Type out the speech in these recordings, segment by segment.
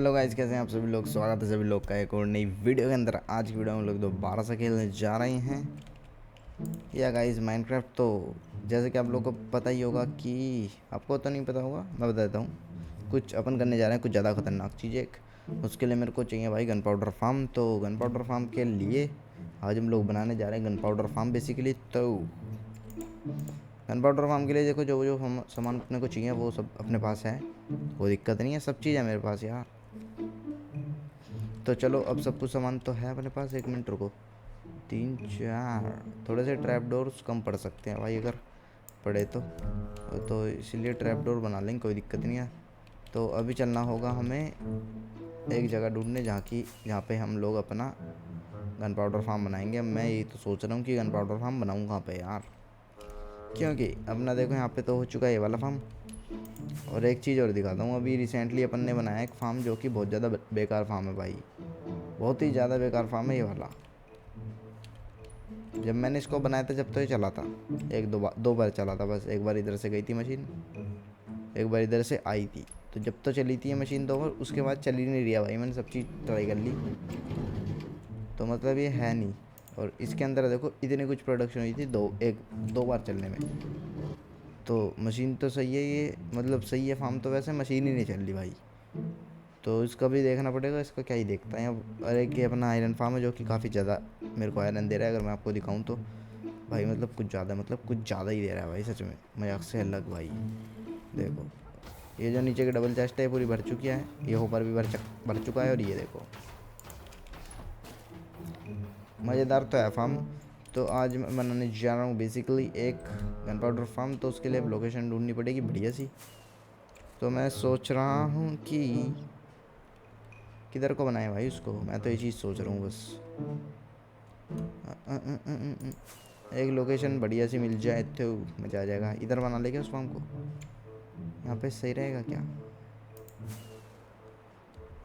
Hello guys, कैसे हैं आप सभी लोग। स्वागत है सभी लोग का एक और नई वीडियो के अंदर। आज की वीडियो में हम लोग दोबारा से खेलने जा रहे हैं या गाइस माइनक्राफ्ट। तो जैसे कि आप लोग को पता ही होगा कि आपको तो नहीं पता होगा, मैं बता देता हूँ। कुछ अपन करने जा रहे हैं कुछ ज़्यादा खतरनाक चीज़ एक। उसके लिए मेरे को चाहिए भाई गन पाउडर फार्म। तो गन पाउडर फार्म के लिए आज हम लोग बनाने जा रहे हैं गन पाउडर फार्म बेसिकली। तो गन पाउडर फार्म के लिए देखो जो जो हम सामान अपने को चाहिए वो सब अपने पास है, कोई दिक्कत नहीं है, सब चीज़ है मेरे पास यार। तो चलो अब सब कुछ सामान तो है अपने पास। एक मिनट रुको, 3 4 थोड़े से ट्रैप डोर्स कम पड़ सकते हैं भाई अगर पड़े तो इसीलिए ट्रैप डोर बना लेंगे, कोई दिक्कत नहीं है। तो अभी चलना होगा हमें एक जगह ढूंढने जहाँ पे हम लोग अपना गन पाउडर फार्म बनाएंगे। मैं यही तो सोच रहा हूँ कि गन पाउडर फार्म बनाऊँ कहाँ पे यार, क्योंकि अपना देखो यहाँ पे तो हो चुका है ये वाला फार्म। और एक चीज़ और दिखाता हूँ, अभी रिसेंटली अपन ने बनाया एक फार्म जो कि बहुत ज़्यादा बेकार फार्म है भाई, बहुत ही ज़्यादा बेकार फार्म है ये वाला। जब मैंने इसको बनाया था जब तो ये चला था, एक दो बार चला था बस। एक बार इधर से गई थी मशीन, एक बार इधर से आई थी। तो जब तो चली थी ये मशीन 2 बार, उसके बाद चल ही नहीं रहा भाई। मैंने सब चीज़ ट्राई कर ली, तो मतलब ये है नहीं। और इसके अंदर देखो इतनी कुछ प्रोडक्शन हुई थी दो बार चलने में। तो मशीन तो सही है ये, मतलब सही है फार्म तो, वैसे मशीन ही नहीं चल रही भाई। तो इसका भी देखना पड़ेगा, इसका क्या ही देखता है अब। और एक ये अपना आयरन फार्म है जो कि काफ़ी ज़्यादा मेरे को आयरन दे रहा है। अगर मैं आपको दिखाऊं तो भाई मतलब कुछ ज़्यादा ही दे रहा है भाई, सच में मजाक से अलग भाई। देखो ये जो नीचे की डबल चेस्ट है पूरी भर चुकी है, ये ऊपर भी भर चुका है। और ये देखो मज़ेदार तो है फार्म। तो आज मैं बनाने जा रहा हूँ बेसिकली एक गन पाउडर फार्म। तो उसके लिए अब लोकेशन ढूंढनी पड़ेगी बढ़िया सी। तो मैं सोच रहा हूँ कि किधर को बनाए भाई उसको, मैं तो ये चीज़ सोच रहा हूँ बस। एक लोकेशन बढ़िया सी मिल जाए तो मज़ा आ जाएगा। इधर बना लेंगे उस फार्म को, यहाँ पे सही रहेगा क्या।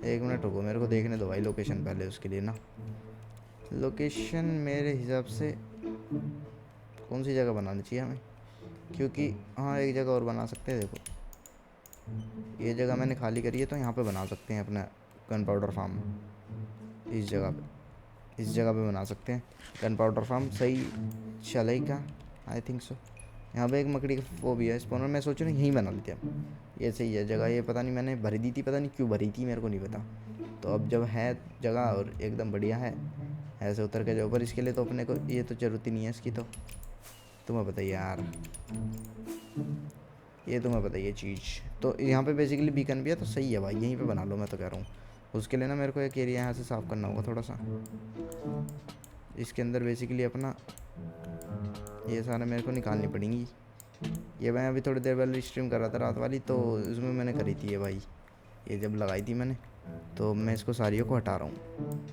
एक मिनट रुको, मेरे को देखने दो भाई लोकेशन पहले। उसके लिए ना लोकेशन मेरे हिसाब से कौन सी जगह बनानी चाहिए हमें, क्योंकि हाँ एक जगह और बना सकते हैं। देखो ये जगह मैंने खाली करी है, तो यहाँ पे बना सकते हैं अपना गन पाउडर फार्म। इस जगह पे बना सकते हैं गन पाउडर फार्म। सही चलेगा आई थिंक सो। यहाँ पे एक मकड़ी का वो भी है स्पॉनर, मैं सोच रहा हूँ यहीं बना लेते हैं। ये सही है जगह, ये पता नहीं मैंने भरी दी थी, पता नहीं क्यों भरी थी, मेरे को नहीं पता। तो अब जब है जगह और एकदम बढ़िया है, ऐसे उतर के जो ऊपर, इसके लिए तो अपने को ये तो ज़रूरत ही नहीं है इसकी। तो तुम्हें बताइए यार, ये तुम्हें बताइए चीज़। तो यहाँ पे बेसिकली बीकन भी है, तो सही है भाई, यहीं पे बना लो मैं तो कह रहा हूँ। उसके लिए ना मेरे को एक एरिया यहाँ से साफ़ करना होगा थोड़ा सा। इसके अंदर बेसिकली अपना ये सारे मेरे को निकालनी पड़ेंगी। ये मैं अभी थोड़ी देर पहले स्ट्रीम कर रहा था रात वाली, तो उसमें मैंने करी थी ये भाई, ये जब लगाई थी मैंने। तो मैं इसको सारियों को हटा रहा हूँ,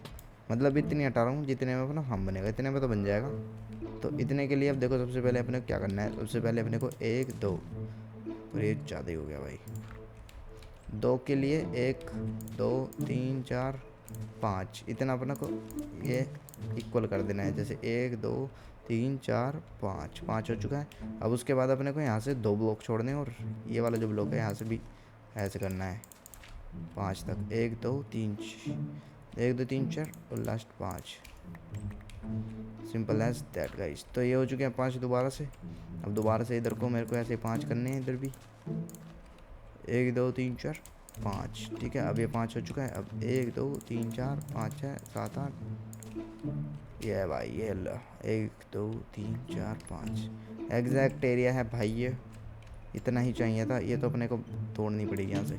मतलब इतनी हटा रहा हूँ जितने में अपना फार्म बनेगा, इतने में तो बन जाएगा। तो इतने के लिए अब देखो सबसे पहले अपने को क्या करना है। सबसे पहले अपने को 1 2, और ये ज़्यादा ही हो गया भाई। 2 के लिए 1 2 3 4 5, इतना अपने को ये इक्वल कर देना है। जैसे 1 2 3 4 5, 5 हो चुका है। अब उसके बाद अपने को यहाँ से 2 ब्लॉक छोड़ने हैं, और ये वाला जो ब्लॉक है यहाँ से भी ऐसे करना है 5 तक। 1 2 3 1 2 3 4 और last 5। Simple as that guys. तो ये हो चुके हैं 5 दोबारा से। अब दोबारा से इधर को मेरे को ऐसे 5 करने हैं, इधर भी 1 2 3 4 5। ठीक है, अब ये 5 हो चुका है। अब 1 2 3 4 5 6 7 8, ये है भाई, ये लो 1 2 3 4 5 एग्जैक्ट एरिया है भाई ये। इतना ही चाहिए था। ये तो अपने को तोड़नी पड़ेगी यहाँ से,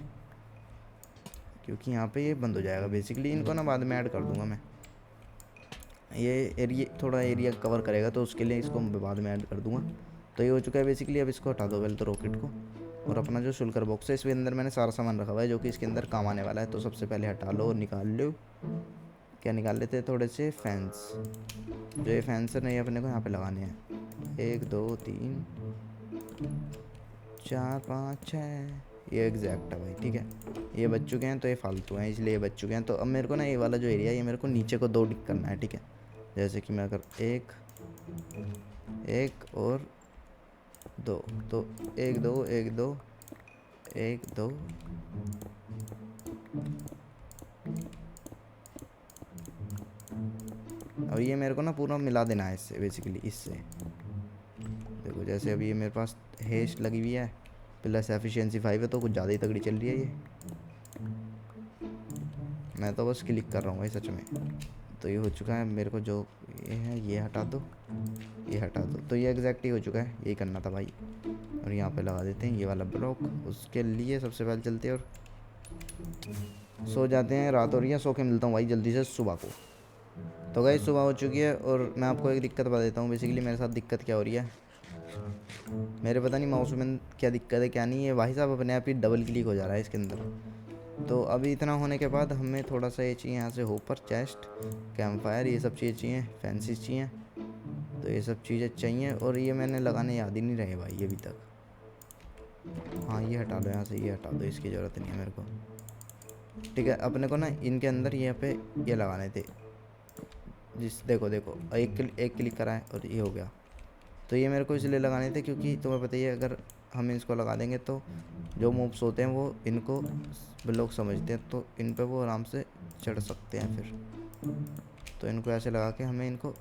क्योंकि यहाँ पे ये बंद हो जाएगा बेसिकली। इनको ना बाद में ऐड कर दूँगा मैं, ये एरिया थोड़ा एरिया कवर करेगा, तो उसके लिए इसको बाद में ऐड कर दूँगा। तो ये हो चुका है बेसिकली। अब इसको हटा दो पहले तो रॉकेट को, और अपना जो शुल्कर बॉक्स है इसके अंदर मैंने सारा सामान रखा हुआ है जो कि इसके अंदर काम आने वाला है। तो सबसे पहले हटा लो और निकाल लो। क्या निकाल लेते हैं, थोड़े से फैंस। जो ये फैंस है ना, ये अपने को यहाँ पे लगाने हैं। 1 2 3 4 5 6, ये एग्जैक्ट है भाई। ठीक है, ये बच चुके हैं, तो ये फालतू हैं इसलिए ये बच चुके हैं। तो अब मेरे को ना ये वाला जो एरिया है, ये मेरे को नीचे को 2 टिक करना है। ठीक है, जैसे कि मैं अगर 1 1 और 2, तो 1 2 1 2 1 2 और ये मेरे को ना पूरा मिला देना है इससे, बेसिकली इससे। देखो जैसे अभी ये मेरे पास हेस्ट लगी हुई है प्लस एफिशिएंसी 5 है, तो कुछ ज़्यादा ही तगड़ी चल रही है ये। मैं तो बस क्लिक कर रहा हूँ भाई सच में। तो ये हो चुका है। मेरे को जो ये है ये हटा दो, ये हटा दो। तो ये एग्जैक्ट ही हो चुका है, यही करना था भाई। और यहाँ पे लगा देते हैं ये वाला ब्लॉक। उसके लिए सबसे पहले चलते हैं और सो जाते हैं। रात हो रही है, सो के मिलता हूँ भाई जल्दी से सुबह को। तो गाइस सुबह हो चुकी है और मैं आपको एक दिक्कत बता देता हूँ। बेसिकली मेरे साथ दिक्कत क्या हो रही है, मेरे पता नहीं माउस में क्या दिक्कत है क्या नहीं है। भाई साहब अपने आप ही डबल क्लिक हो जा रहा है इसके अंदर। तो अभी इतना होने के बाद हमें थोड़ा सा ये चाहिए यहाँ से होपर, चेस्ट, कैम्पफायर, ये सब चीज़ें चाहिए, फैंसी चाहिए। तो ये सब चीज़ें चाहिए और ये मैंने लगाने याद ही नहीं रहे भाई अभी तक। हाँ ये हटा लो यहाँ से, ये हटा दो, इसकी ज़रूरत नहीं है मेरे को। ठीक है, अपने को ना इनके अंदर यहाँ पे ये लगाने थे। देखो देखो एक क्लिक करा है और ये हो गया। तो ये मेरे को इसलिए लगाने थे क्योंकि तुम्हें पता ही है अगर हम इसको लगा देंगे तो जो मूव्स होते हैं वो इनको ब्लॉक समझते हैं, तो इन पे वो आराम से चढ़ सकते हैं फिर। तो इनको ऐसे लगा के हमें इनको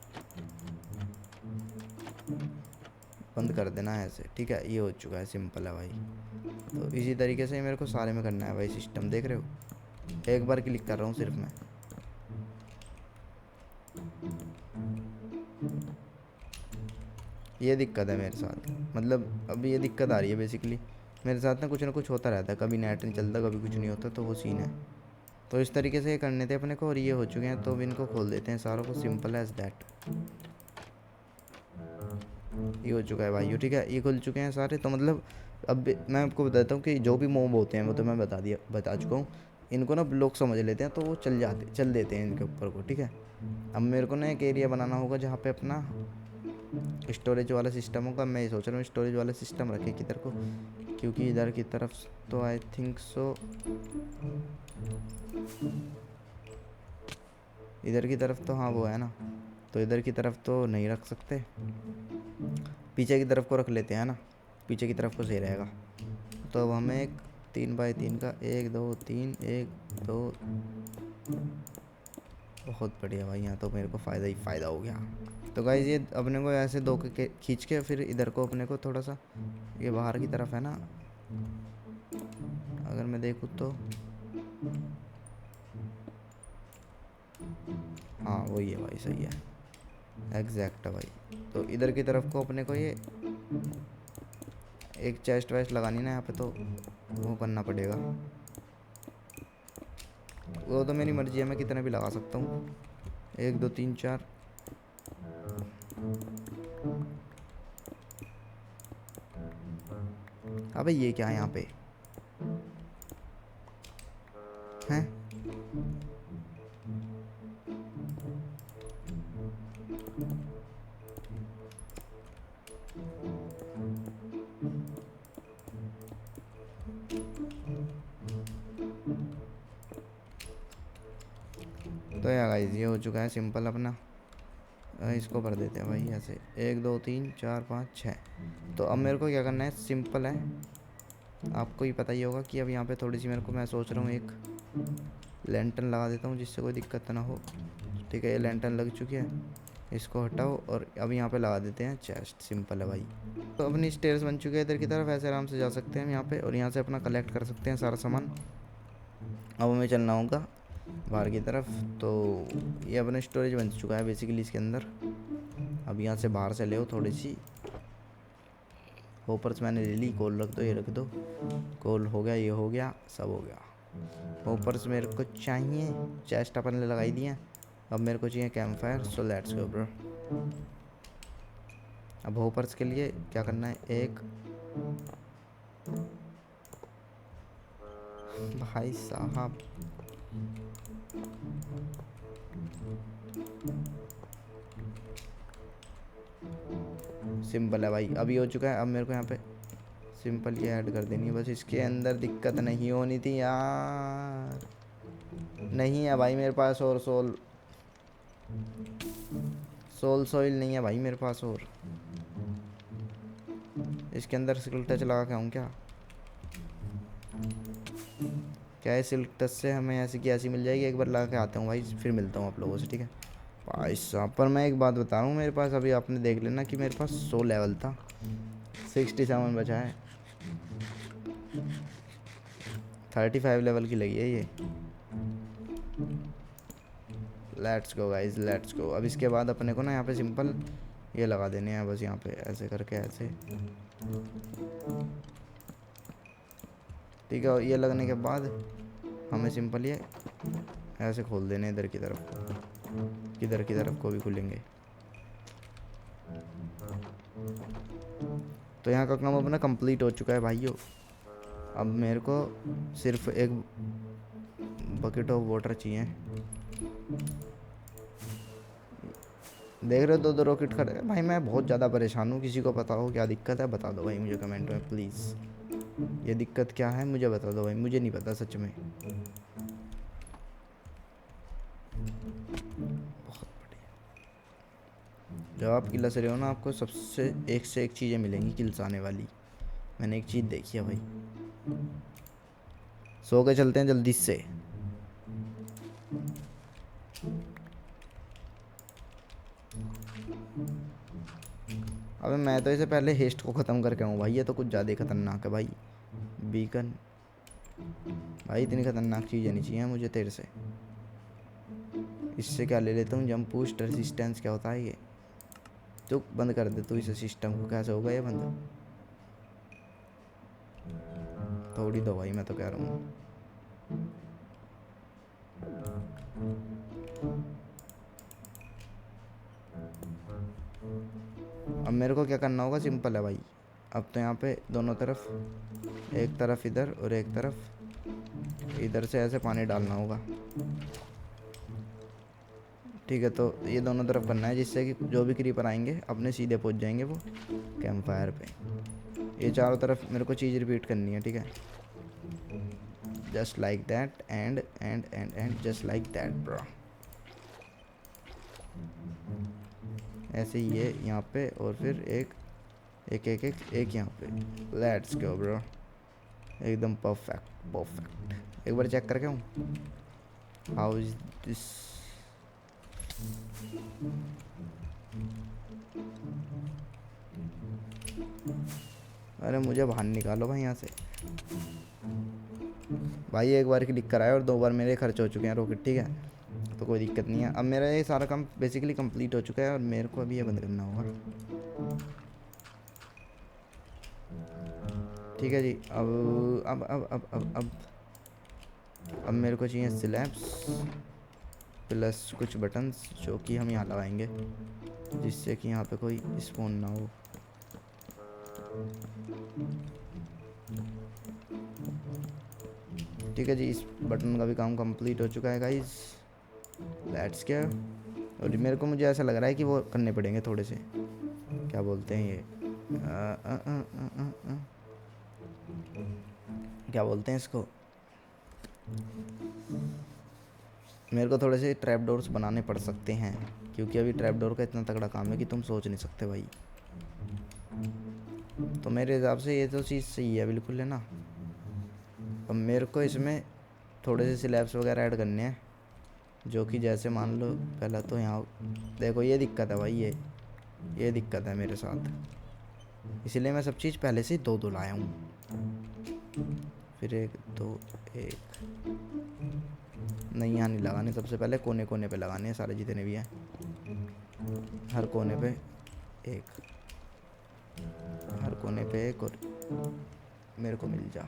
बंद कर देना है ऐसे। ठीक है, ये हो चुका है, सिंपल है भाई। तो इसी तरीके से मेरे को सारे में करना है भाई सिस्टम। देख रहे हो, एक बार क्लिक कर रहा हूँ सिर्फ मैं। ये दिक्कत है मेरे साथ, मतलब अभी ये दिक्कत आ रही है बेसिकली मेरे साथ ना कुछ होता रहता है। कभी नेट नहीं चलता, कभी कुछ नहीं होता, तो वो सीन है। तो इस तरीके से ये करने थे अपने को और ये हो चुके हैं। तो अब इनको खोल देते हैं सारों को, सिंपल एज दैट। ये हो चुका है भाई, ठीक है, ये खुल चुके हैं सारे। तो मतलब अब मैं आपको बताता हूँ कि जो भी मोब होते हैं वो तो मैं बता चुका हूँ। इनको ना ब्लॉक समझ लेते हैं तो वो चल देते हैं इनके ऊपर को। ठीक है, अब मेरे को ना एक एरिया बनाना होगा जहाँ पे अपना स्टोरेज वाला सिस्टम होगा। मैं ये सोच रहा हूँ स्टोरेज वाला सिस्टम रखे किधर को, क्योंकि इधर की तरफ तो आई थिंक सो इधर की तरफ तो हाँ वो है ना, तो इधर की तरफ तो नहीं रख सकते, पीछे की तरफ को रख लेते हैं ना, पीछे की तरफ को सही रहेगा। तो अब हमें एक 3x3 का 1 2 3 1 2, बहुत बढ़िया भाई, यहाँ तो मेरे को फ़ायदा ही फ़ायदा हो गया। तो गाइस ये अपने को ऐसे दो के खींच के फिर इधर को अपने को थोड़ा सा ये बाहर की तरफ है ना, अगर मैं देखूँ तो हाँ वही है भाई, सही है, एग्जैक्ट है भाई। तो इधर की तरफ को अपने को ये एक चेस्ट वेस्ट लगानी ना यहाँ पे, तो वो करना पड़ेगा। वो तो मेरी मर्जी है, मैं कितने भी लगा सकता हूँ, 1 2 3 4। अबे ये क्या है यहाँ पे हैं? तो यार गाइस ये हो चुका है सिंपल अपना। इसको भर देते हैं भाई ऐसे 1 2 3 4 5 6। तो अब मेरे को क्या करना है, सिंपल है, आपको ही पता ही होगा कि अब यहाँ पे थोड़ी सी मेरे को, मैं सोच रहा हूँ एक लैंटर्न लगा देता हूँ जिससे कोई दिक्कत ना हो। ठीक है, ये लैंटर्न लग चुकी है, इसको हटाओ और अब यहाँ पे लगा देते हैं चेस्ट। सिंपल है भाई। तो अपनी स्टेयर्स बन चुके हैं इधर की तरफ, ऐसे आराम से जा सकते हैं हम यहाँ पे और यहाँ से अपना कलेक्ट कर सकते हैं सारा सामान। अब हमें चलना होगा बाहर की तरफ। तो ये अपना स्टोरेज बन चुका है बेसिकली इसके अंदर। अब यहाँ से बाहर से ले थोड़ी सी होपर्स मैंने ले ली, कोल रख दो, ये रख दो, कोल हो गया, ये हो गया, सब हो गया। होपर्स मेरे को चाहिए, चेस्ट अपन ने लगाई दी है। अब मेरे को चाहिए camp fire, so let's go bro. अब होपर्स के लिए क्या करना है, एक भाई साहब सिंपल है भाई, अभी हो चुका है। अब मेरे को यहाँ पे सिंपल ये ऐड कर देनी है बस, इसके अंदर दिक्कत नहीं होनी थी यार। नहीं है भाई मेरे पास और सोल सॉइल नहीं है भाई मेरे पास, और इसके अंदर सिल्क टच लगा के आऊँ क्या? क्या है, सिल्क टच से हमें ऐसी की ऐसी मिल जाएगी। एक बार लगा के आता हूँ भाई, फिर मिलता हूँ आप लोगों से, ठीक है। भाई साहब, पर मैं एक बात बता रहा हूँ, मेरे पास अभी आपने देख लेना कि मेरे पास 100 लेवल था, 67 बचा है। 35 लेवल की लगी है ये। Let's go guys, let's go. अब इसके बाद अपने को ना यहाँ पे सिंपल ये लगा देने हैं बस, यहाँ पे ऐसे करके ऐसे, ठीक है। और ये लगने के बाद हमें सिंपल ये ऐसे खोल देने इधर की तरफ, किधर की तरफ को भी खुलेंगे। तो यहाँ का काम अपना कंप्लीट हो चुका है भाइयों। अब मेरे को सिर्फ एक बकेट ऑफ वाटर चाहिए। देख रहे हो 2-2 रॉकेट खड़े हैं भाई। मैं बहुत ज़्यादा परेशान हूँ, किसी को पता हो क्या दिक्कत है बता दो भाई मुझे कमेंट में प्लीज़। ये दिक्कत क्या है मुझे बता दो भाई, मुझे नहीं पता सच में। बहुत बढ़िया। जब आप किलस रहे हो ना, आपको सबसे एक से एक चीज़ें मिलेंगी किल्स आने वाली। मैंने एक चीज़ देखी है भाई। सो के चलते हैं जल्दी से। अबे मैं तो इसे पहले हेस्ट को ख़त्म करके आऊँ भाई, ये तो कुछ ज़्यादा ही ख़तरनाक है भाई। बीकन भाई, इतनी ख़तरनाक चीज़ें नहीं चाहिए मुझे तेरे से। इससे क्या ले लेता हूँ, जंप बूस्ट रेसिस्टेंस क्या होता है ये। चुप, बंद कर दे तू इसे सिस्टम को। कैसे होगा ये बंद? थोड़ी दो भाई, मैं तो कह रहा हूँ। अब मेरे को क्या करना होगा, सिंपल है भाई। अब तो यहाँ पे दोनों तरफ, एक तरफ इधर और एक तरफ इधर से ऐसे पानी डालना होगा, ठीक है। तो ये दोनों तरफ करना है, जिससे कि जो भी क्रीपर आएंगे अपने सीधे पहुंच जाएंगे वो कैंप फायर पे। ये चारों तरफ मेरे को चीज़ रिपीट करनी है, ठीक है। Just like that and and and and just like that bro. ऐसे ही ये यहाँ पे, और फिर एक एक एक एक एक यहाँ पे। लेट्स गो ब्रो, एकदम परफेक्ट परफेक्ट। एक बार चेक करके हूँ हाउ इज दिस। अरे मुझे बाहर निकालो भाई यहाँ से भाई। एक बार क्लिक कराया और 2 बार मेरे खर्च हो चुके हैं रॉकेट, ठीक है। तो कोई दिक्कत नहीं है। अब मेरा ये सारा काम बेसिकली कंप्लीट हो चुका है और मेरे को अभी ये बंद करना होगा, ठीक है जी। अब मेरे को चाहिए स्लैब्स प्लस कुछ बटन्स, जो कि हम यहाँ लगाएंगे जिससे कि यहाँ पे कोई स्पॉन ना हो। ठीक है जी, इस बटन का भी काम कंप्लीट हो चुका है गाइस। लेट्स क्या। और मेरे को मुझे ऐसा लग रहा है कि वो करने पड़ेंगे थोड़े से, क्या बोलते हैं ये, क्या बोलते हैं इसको। मेरे को थोड़े से ट्रैप डोर्स बनाने पड़ सकते हैं, क्योंकि अभी ट्रैप डोर का इतना तगड़ा काम है कि तुम सोच नहीं सकते भाई। तो मेरे हिसाब से ये तो चीज़ सही है बिल्कुल, है ना। अब मेरे को इसमें थोड़े से स्लैब्स वगैरह ऐड करने हैं, जो कि जैसे मान लो पहला तो यहाँ देखो, ये दिक्कत है भाई, ये दिक्कत है मेरे साथ, इसलिए मैं सब चीज़ पहले से 2-2 लाया हूँ। फिर 1 2 1 नहीं, यहाँ नहीं लगाने, सबसे पहले कोने कोने पे लगाने हैं सारे जितने भी हैं, हर कोने पे एक, हर कोने पे एक, और मेरे को मिल जा,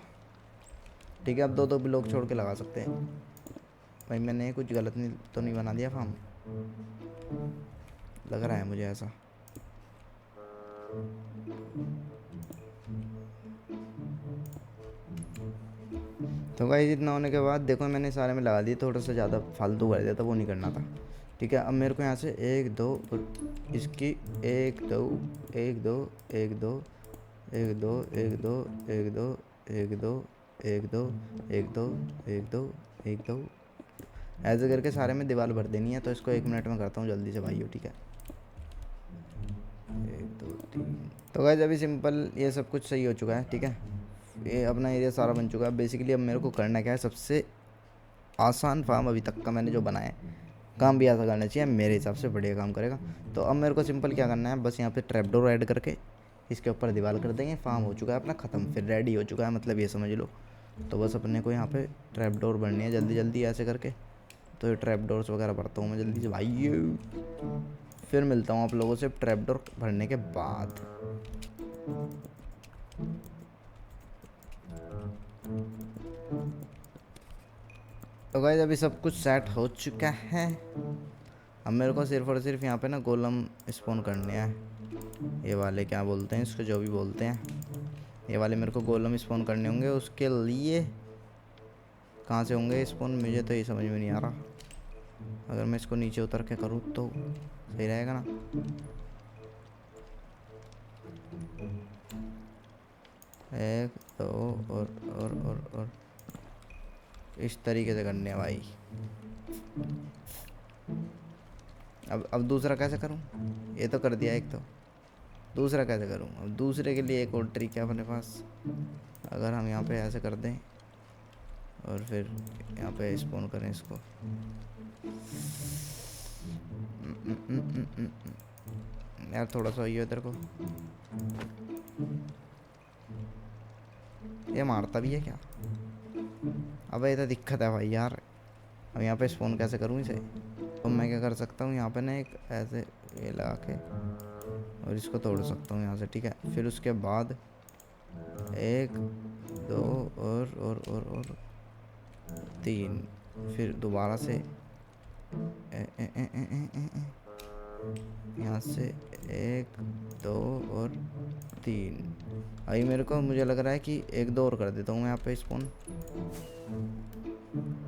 ठीक है। अब 2-2 ब्लॉक छोड़ के लगा सकते हैं भाई। मैंने कुछ गलत नहीं तो नहीं बना दिया फार्म, लग रहा है मुझे ऐसा। तो गाइस इतना होने के बाद देखो मैंने सारे में लगा दिए, थोड़ा सा ज़्यादा फालतू कर दिया था, वो नहीं करना था, ठीक है। अब मेरे को यहाँ से 1 2 और इसकी 1 2 1 2 1 2 1 2 1 2 1 2 1 2 1 2 1 2 1 2 1 2 ऐसे करके सारे में दीवार भर देनी है। तो इसको 1 मिनट में करता हूँ जल्दी से भाइयों, ठीक है। 1 2 3। तो गाइस अभी सिंपल ये सब कुछ सही हो चुका है, ठीक है। ये अपना एरिया सारा बन चुका है बेसिकली। अब मेरे को करना क्या है, सबसे आसान फार्म अभी तक का मैंने जो बनाया है, काम भी ऐसा करना चाहिए, मेरे हिसाब से बढ़िया काम करेगा। तो अब मेरे को सिंपल क्या करना है, बस यहाँ पे ट्रैप डोर ऐड करके इसके ऊपर दीवार कर देंगे, फार्म हो चुका है अपना ख़त्म, फिर रेडी हो चुका है, मतलब ये समझ लो। तो बस अपने को यहाँ पे ट्रैप डोर भरनी है जल्दी जल्दी ऐसे करके। तो ये ट्रैप डोर्स वगैरह भरता हूँ मैं जल्दी से भाई, फिर मिलता हूँ आप लोगों से ट्रैप डोर भरने के बाद। तो गाइस अभी सब कुछ सेट हो चुका है। अब मेरे को सिर्फ और सिर्फ यहाँ पे ना गोलम स्पॉन करने हैं, ये वाले क्या बोलते हैं इसको, जो भी बोलते हैं, ये वाले मेरे को गोलम स्पॉन करने होंगे। उसके लिए कहाँ से होंगे स्पॉन, मुझे तो ये समझ में नहीं आ रहा। अगर मैं इसको नीचे उतर के करूँ तो सही रहेगा ना। एक दो और इस तरीके से करने हैं भाई। अब दूसरा कैसे करूं, ये तो कर दिया एक, तो दूसरा कैसे करूं। अब दूसरे के लिए एक और ट्रिक है अपने पास। अगर हम यहाँ पे ऐसे कर दें और फिर यहाँ पे स्पॉन करें इसको, यार थोड़ा सा ये इधर को, ये मारता भी है क्या। अब ये तो दिक्कत है भाई यार। अब यहाँ पे स्पॉन कैसे करूँ इसे। तो मैं क्या कर सकता हूँ, यहाँ पे ना एक ऐसे ये लगा के और इसको तोड़ सकता हूँ यहाँ से, ठीक है। फिर उसके बाद एक दो और 3, फिर दोबारा से यहाँ से 1 2 और 3। अभी मेरे को मुझे लग रहा है कि 1 2 और कर देता हूँ मैं यहाँ पे स्पॉन।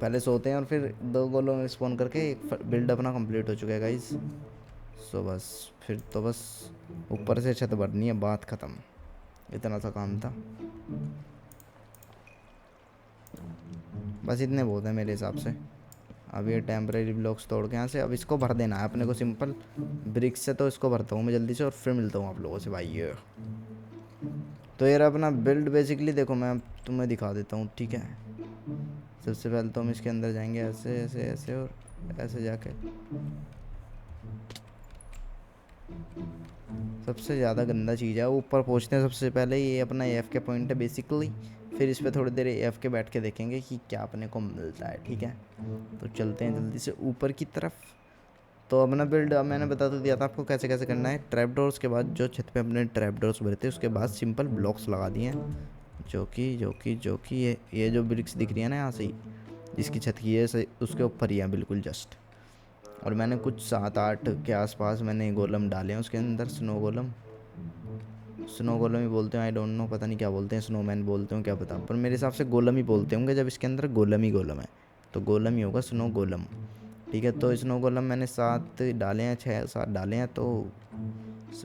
पहले सोते हैं और फिर 2 गोलों में स्पॉन करके एक बिल्ड अपना कंप्लीट हो चुका है गाइस। सो बस फिर तो बस ऊपर से छत भरनी है, बात ख़त्म, इतना सा काम था। बस इतने बहुत है मेरे हिसाब से। अब ये टेम्परेरी ब्लॉक्स तोड़ के यहाँ से अब इसको भर देना है अपने को सिंपल ब्रिक्स से। तो इसको भरता हूँ मैं जल्दी से और फिर मिलता हूँ आप लोगों से भाई। ये तो यार अपना बिल्ड बेसिकली देखो, मैं तुम्हें दिखा देता हूँ, ठीक है। सबसे पहले तो हम इसके अंदर जाएंगे ऐसे ऐसे ऐसे और ऐसे जाके। सबसे ज़्यादा गंदा चीज़ है, ऊपर पहुँचते हैं सबसे पहले, ये अपना एफ के पॉइंट है बेसिकली। फिर इस पर थोड़ी देर एफ के बैठ के देखेंगे कि क्या अपने को मिलता है, ठीक है। तो चलते हैं जल्दी से ऊपर की तरफ। तो अपना बिल्ड मैंने बता तो दिया था आपको कैसे कैसे करना है। ट्रैप डोर्स के बाद जो छत पे अपने ट्रैप डोर्स भरते हैं, उसके बाद सिंपल ब्लॉक्स लगा दिए हैं, जो कि ये जो ब्रिक्स दिख रही है ना यहाँ से ही, इसकी छत की है उसके ऊपर ही है बिल्कुल जस्ट। और मैंने कुछ 7-8 के आसपास मैंने गोलम डाले हैं उसके अंदर, स्नो गोलम ही बोलते हैं, आई डोंट नो, पता नहीं क्या बोलते हैं, स्नोमैन बोलते हैं क्या पता, पर मेरे हिसाब से गोलम ही बोलते होंगे जब इसके अंदर गोलम ही गोलम है, तो गोलम ही होगा, स्नो गोलम, ठीक है। तो स्नो गोलम मैंने 7 डाले हैं, 6-7 डाले हैं, तो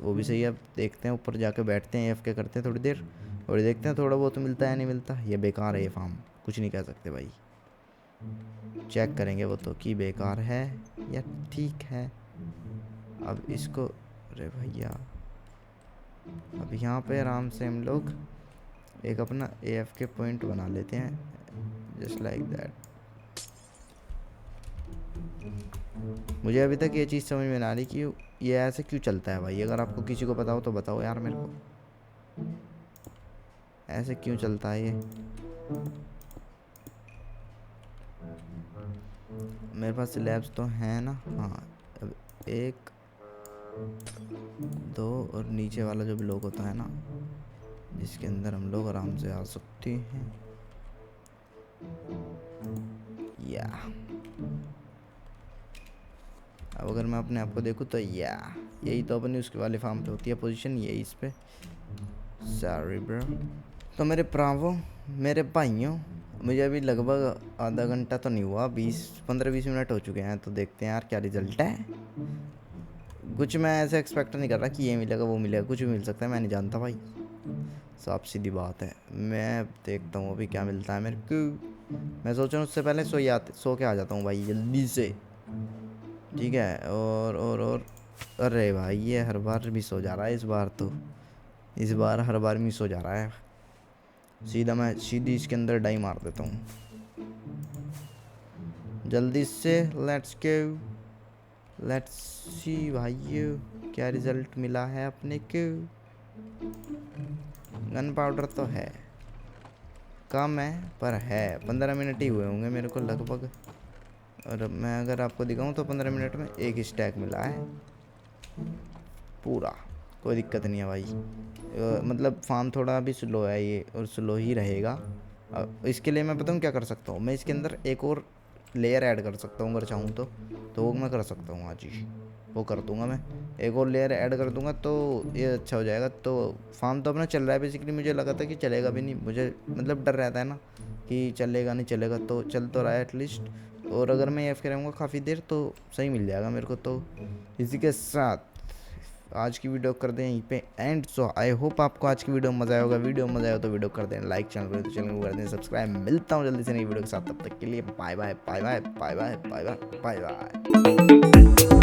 वो भी सही है। अब देखते हैं ऊपर जाके बैठते हैं, एफ के करते हैं थोड़ी देर और देखते हैं थोड़ा बहुत मिलता है नहीं मिलता। ये बेकार है ये फार्म, कुछ नहीं कह सकते भाई, चेक करेंगे वो तो कि बेकार है या ठीक है। अब इसको, अरे भैया, अब यहाँ पे आराम से हम लोग एक अपना एफ के पॉइंट बना लेते हैं, जस्ट लाइक दैट। मुझे अभी तक ये चीज़ समझ में ना आ रही कि ये ऐसे क्यों चलता है भाई। अगर आपको किसी को पता हो तो बताओ यार मेरे को, ऐसे क्यों चलता है ये। मेरे पास स्लैब्स तो हैं ना, हाँ। अब 1 2 और नीचे वाला जो ब्लॉक होता है ना, जिसके अंदर हम लोग आराम से आ सकते हैं, या अब अगर मैं अपने आप को देखूँ तो या यही तो अपनी उसके वाले फार्म पे होती है पोजीशन, यही इस पे। Sorry bro. तो मेरे प्रावों, मेरे भाइयों, मुझे अभी लगभग आधा घंटा तो नहीं हुआ, 15-20 मिनट हो चुके हैं। तो देखते हैं यार क्या रिजल्ट है। कुछ मैं ऐसे एक्सपेक्ट नहीं कर रहा कि ये मिलेगा वो मिलेगा, कुछ भी मिल सकता है, मैं नहीं जानता भाई, साफ सीधी बात है। मैं देखता हूँ अभी क्या मिलता है मेरे को। मैं सोच रहा हूँ उससे पहले सो के आ जाता हूँ भाई जल्दी से, ठीक है। और अरे भाई ये हर बार मिस हो जा रहा है, इस बार हर बार मिस हो जा रहा है। मैं सीधी इसके अंदर डाई मार देता हूँ जल्दी से, लेट्स गो। लेट्स सी भाई क्या रिजल्ट मिला है अपने को। गन पाउडर तो है, कम है पर है। 15 मिनट ही हुए होंगे मेरे को लगभग, और मैं अगर आपको दिखाऊं तो 15 मिनट में एक स्टैक मिला है पूरा। कोई दिक्कत नहीं है भाई। मतलब फार्म थोड़ा अभी स्लो है ये, और स्लो ही रहेगा। इसके लिए मैं बताऊँ क्या कर सकता हूँ, मैं इसके अंदर एक और लेयर ऐड कर सकता हूँ अगर चाहूँ तो वो मैं कर सकता हूँ आज ही। वो कर दूंगा मैं, एक और लेयर ऐड कर दूंगा तो ये अच्छा हो जाएगा। तो फार्म तो अपना चल रहा है बेसिकली। मुझे लगा था कि चलेगा भी नहीं, मुझे मतलब डर रहता है ना कि चलेगा नहीं चलेगा, तो चल तो रहा है एटलीस्ट। और अगर मैं एफ के रहूँगा काफ़ी देर तो सही मिल जाएगा मेरे को। तो इसी के साथ आज की वीडियो कर दें यहीं पे एंड। सो आई होप आपको आज की वीडियो मज़ा आया होगा। वीडियो मज़ा आया तो वीडियो कर दें लाइक, चैनल पर तो चैनल को कर दें सब्सक्राइब। मिलता हूँ जल्दी से नई वीडियो के साथ, तब तक के लिए bye bye bye bye bye bye bye bye bye bye.